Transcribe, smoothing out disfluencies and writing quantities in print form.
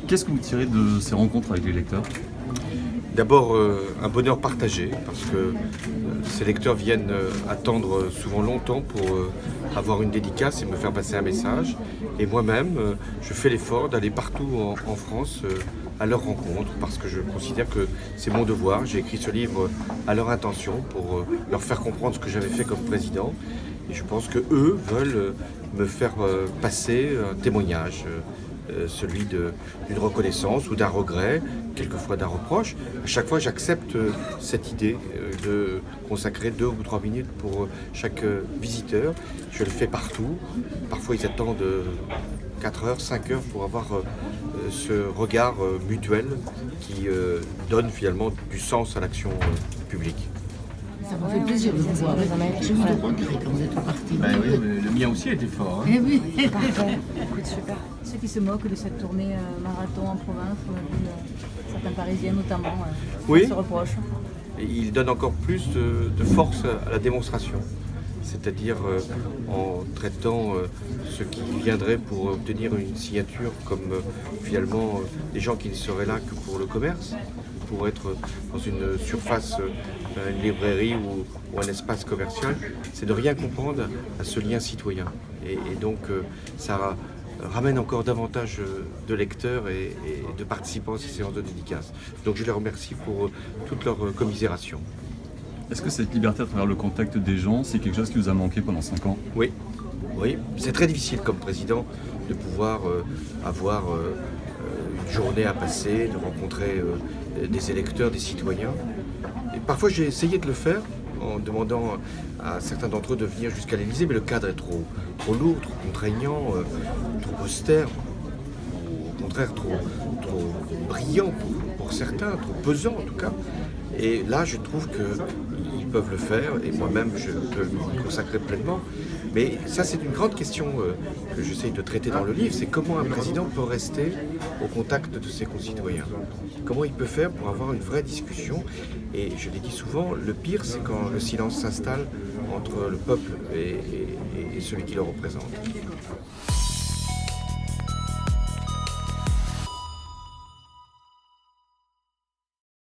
Qu'est-ce que vous tirez de ces rencontres avec les lecteurs? D'abord, un bonheur partagé, parce que ces lecteurs viennent attendre souvent longtemps pour avoir une dédicace et me faire passer un message. Et moi-même, je fais l'effort d'aller partout en France à leur rencontre, parce que je considère que c'est mon devoir. J'ai écrit ce livre à leur intention pour leur faire comprendre ce que j'avais fait comme président. Et je pense qu'eux veulent me faire passer un témoignage. Celui d'une reconnaissance ou d'un regret, quelquefois d'un reproche. À chaque fois, j'accepte cette idée de consacrer 2 ou 3 minutes pour chaque visiteur. Je le fais partout. Parfois, ils attendent 4 heures, 5 heures pour avoir ce regard mutuel qui donne finalement du sens à l'action publique. Ça m'a fait plaisir de vous voir. Je vous le regrette quand vous êtes parti. Ben oui, mais le mien aussi a été fort. Hein. Eh oui. Parfait. Écoute, super. Ceux qui se moquent de cette tournée marathon en province, on a vu certains Parisiens notamment Oui. se reprochent. Et il donne encore plus de force à la démonstration, c'est-à-dire en traitant ceux qui viendraient pour obtenir une signature comme finalement des gens qui ne seraient là que pour le commerce, pour être dans une surface, une librairie ou un espace commercial, c'est de rien comprendre à ce lien citoyen. Et donc ça ramène encore davantage de lecteurs et de participants à ces séances de dédicaces. Donc je les remercie pour toute leur commisération. Est-ce que cette liberté à travers le contact des gens, c'est quelque chose qui vous a manqué pendant 5 ans? Oui, oui. C'est très difficile comme président de pouvoir avoir une journée à passer, de rencontrer des électeurs, des citoyens. Et parfois j'ai essayé de le faire en demandant à certains d'entre eux de venir jusqu'à l'Élysée, mais le cadre est trop lourd, trop contraignant, trop austère, ou au contraire trop brillant pour certains, trop pesant en tout cas. Et là, je trouve qu'ils peuvent le faire, et moi-même, je peux m'y consacrer pleinement. Mais ça, c'est une grande question que j'essaye de traiter dans le livre, c'est comment un président peut rester au contact de ses concitoyens. Comment il peut faire pour avoir une vraie discussion. Et je l'ai dit souvent, le pire, c'est quand le silence s'installe entre le peuple et celui qui le représente.